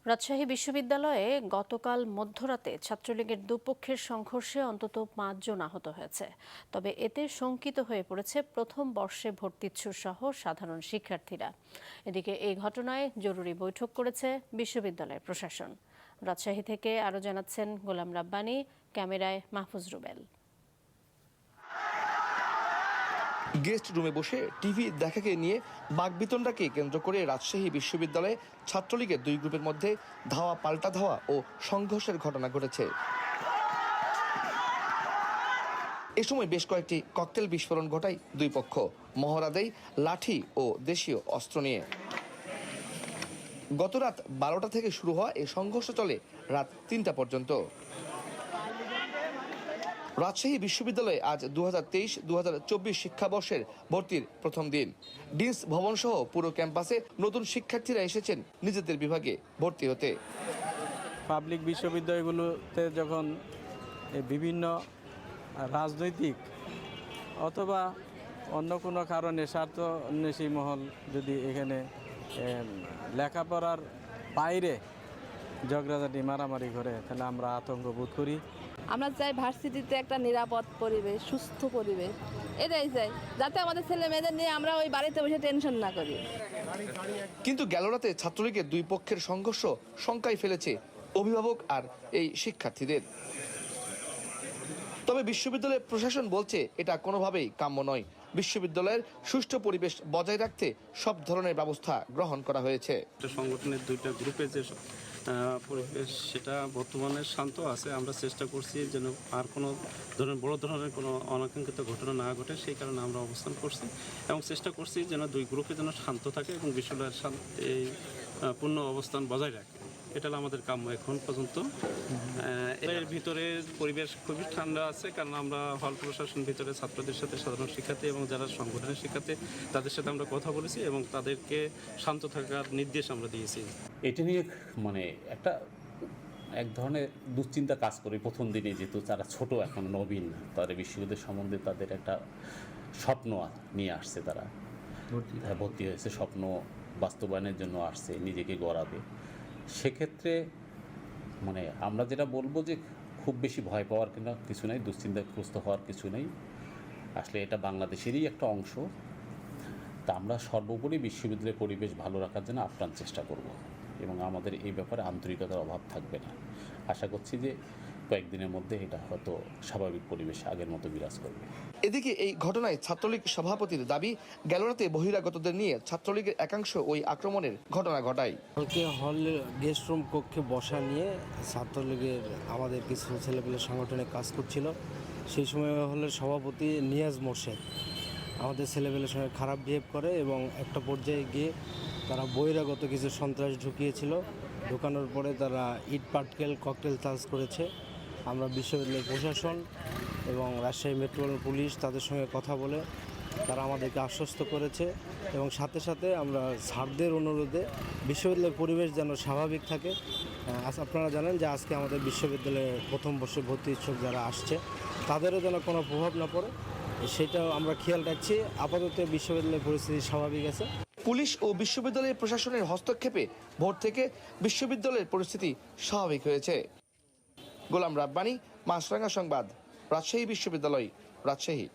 রাজশাহী বিশ্ববিদ্যালয়ে গতকাল মধ্যরাতে ছাত্রলীগের দুপক্ষের সংঘর্ষে অন্তত ৫ জন আহত হয়েছে। তবে এতে শঙ্কিত হয়ে পড়েছে প্রথম বর্ষে ভর্তিচ্ছুর সহ সাধারণ শিক্ষার্থীরা। এদিকে এই ঘটনায় জরুরি বৈঠক করেছে বিশ্ববিদ্যালয়ের প্রশাসন। রাজশাহী থেকে আরও জানাচ্ছেন গোলাম রাব্বানী, ক্যামেরায় মাহফুজ রুবেল। গেস্ট রুমে বসে টিভি দেখাকে নিয়ে বাকবিতণ্ডাকে কেন্দ্র করে রাজশাহী বিশ্ববিদ্যালয়ে ছাত্রলীগের দুই গ্রুপের মধ্যে ধাওয়া পাল্টা ধাওয়া ও সংঘর্ষের ঘটনা ঘটেছে। এ সময় বেশ কয়েকটি ককটেল বিস্ফোরণ ঘটায় দুই পক্ষ, মহড়া দেয় লাঠি ও দেশীয় অস্ত্র নিয়ে। গত রাত 12টা থেকে শুরু হওয়া এই সংঘর্ষ চলে রাত 3টা পর্যন্ত। রাজশাহী বিশ্ববিদ্যালয়ে আজ 2023-2024 শিক্ষাবর্ষের ভর্তির প্রথম দিন। ডিন্স ভবন সহ পুরো ক্যাম্পাসে নতুন শিক্ষার্থীরা এসেছেন নিজেদের বিভাগে ভর্তি হতে। পাবলিক বিশ্ববিদ্যালয়গুলোতে যখন বিভিন্ন রাজনৈতিক অথবা অন্য কোনো কারণে স্বার্থান্বেষী মহল যদি এখানে লেখাপড়ার বাইরে ঝগড়াঝাটি মারামারি করে, তাহলে আমরা আতঙ্ক বোধ করি। আমরা চাই ভার্সিটিতে একটা নিরাপদ পরিবেশ, সুস্থ পরিবেশ, এটাই চাই, যাতে আমাদের ছেলে মেয়েদের নিয়ে আমরা ওই বাড়িতে বসে টেনশন না করি। কিন্তু গেল রাতে ছাত্রলীগের দুই পক্ষের সংঘর্ষ শঙ্কায় ফেলেছে অভিভাবক আর এই শিক্ষার্থীদের। তবে বিশ্ববিদ্যালয়ের প্রশাসন বলছে এটা কোনোভাবেই কাম্য নয়। বিশ্ববিদ্যালয়ের সুষ্ঠু পরিবেশ বজায় রাখতে সব ধরনের ব্যবস্থা গ্রহণ করা হয়েছে। সংগঠনের দুইটা গ্রুপে যে পরিবেশ সেটা বর্তমানে শান্ত আছে। আমরা চেষ্টা করছি যেন আর কোনো বড় ধরনের কোনো অনাকাঙ্ক্ষিত ঘটনা না ঘটে, সেই কারণে আমরা অবস্থান করছি এবং চেষ্টা করছি যেন দুই গ্রুপে যেন শান্ত থাকে এবং বিশ্ববিদ্যালয়ের এই পূর্ণ অবস্থান বজায় রাখে। এটা হলো আমাদের কাম্য এখন পর্যন্ত। এর ভিতরে পরিবেশ খুবই ঠান্ডা আছে, কারণ আমরা হল প্রশাসন ভিতরে ছাত্রদের সাথে, সাধারণ শিক্ষার্থী এবং যারা সংগঠনের শিক্ষার্থী তাদের সাথে আমরা কথা বলেছি এবং তাদেরকে শান্ত থাকার নির্দেশ আমরা দিয়েছি। এটা নিয়ে এক ধরনের দুশ্চিন্তা কাজ করে প্রথম দিনে, যেহেতু তারা ছোট, এখন নবীন, তাদের বিশ্ববিদ্যালয় সম্বন্ধে তাদের একটা স্বপ্ন নিয়ে আসছে, তারা ভর্তি হয়েছে, স্বপ্ন বাস্তবায়নের জন্য আসছে, নিজেকে গড়াবে। সেক্ষেত্রে আমরা যেটা বলবো যে খুব বেশি ভয় পাওয়ার কিছু নেই, দুশ্চিন্তাগ্রস্ত হওয়ার কিছু নেই। আসলে এটা বাংলাদেশেরই একটা অংশ। তা আমরা সর্বোপরি বিশ্ববিদ্যালয়ের পরিবেশ ভালো রাখার জন্য আপ্রাণ চেষ্টা করব এবং আমাদের এই ব্যাপারে আন্তরিকতার অভাব থাকবে না। আশা করছি যে কয়েকদিনের মধ্যে এটা হয়তো স্বাভাবিক পরিবেশ আগের মতো বিরাজ করবে। এদিকে এই ঘটনায় ছাত্রলীগ সভাপতির দাবি, গেল রাতে বহিরাগতদের নিয়ে ছাত্রলীগের একাংশ ওই আক্রমণের ঘটনা ঘটায়। কালকে হল গেস্ট রুম কক্ষে বসা নিয়ে ছাত্রলীগের আমাদের কিছু ছেলেপেলে সংগঠনে কাজ করছিল। সেই সময় হলের সভাপতি নিয়াজ মোর্শেদ আমাদের ছেলেপেলের সঙ্গে খারাপ বিহেভ করে এবং একটা পর্যায়ে গিয়ে তারা বহিরাগত কিছু সন্ত্রাস ঢুকিয়েছিল। ঢোকানোর পরে তারা ইট পাটকেল ককটেল চার্জ করেছে। আমরা বিশ্ববিদ্যালয়ের প্রশাসন এবং রাজশাহী মেট্রোপলিটন পুলিশ তাদের সঙ্গে কথা বলে তারা আমাদেরকে আশ্বস্ত করেছে এবং সাথে সাথে আমরা স্যারদের অনুরোধে বিশ্ববিদ্যালয়ের পরিবেশ যেন স্বাভাবিক থাকে। আপনারা জানেন যে আজকে আমাদের বিশ্ববিদ্যালয়ে প্রথম বর্ষে ভর্তি ইচ্ছুক যারা আসছে তাদেরও যেন কোনো প্রভাব না পড়ে, সেটাও আমরা খেয়াল রাখছি। আপাতত বিশ্ববিদ্যালয়ের পরিস্থিতি স্বাভাবিক আছে। পুলিশ ও বিশ্ববিদ্যালয়ের প্রশাসনের হস্তক্ষেপে ভোর থেকে বিশ্ববিদ্যালয়ের পরিস্থিতি স্বাভাবিক হয়েছে। গোলাম রাব্বানী, মাছরাঙা সংবাদ, রাজশাহী বিশ্ববিদ্যালয়, রাজশাহী।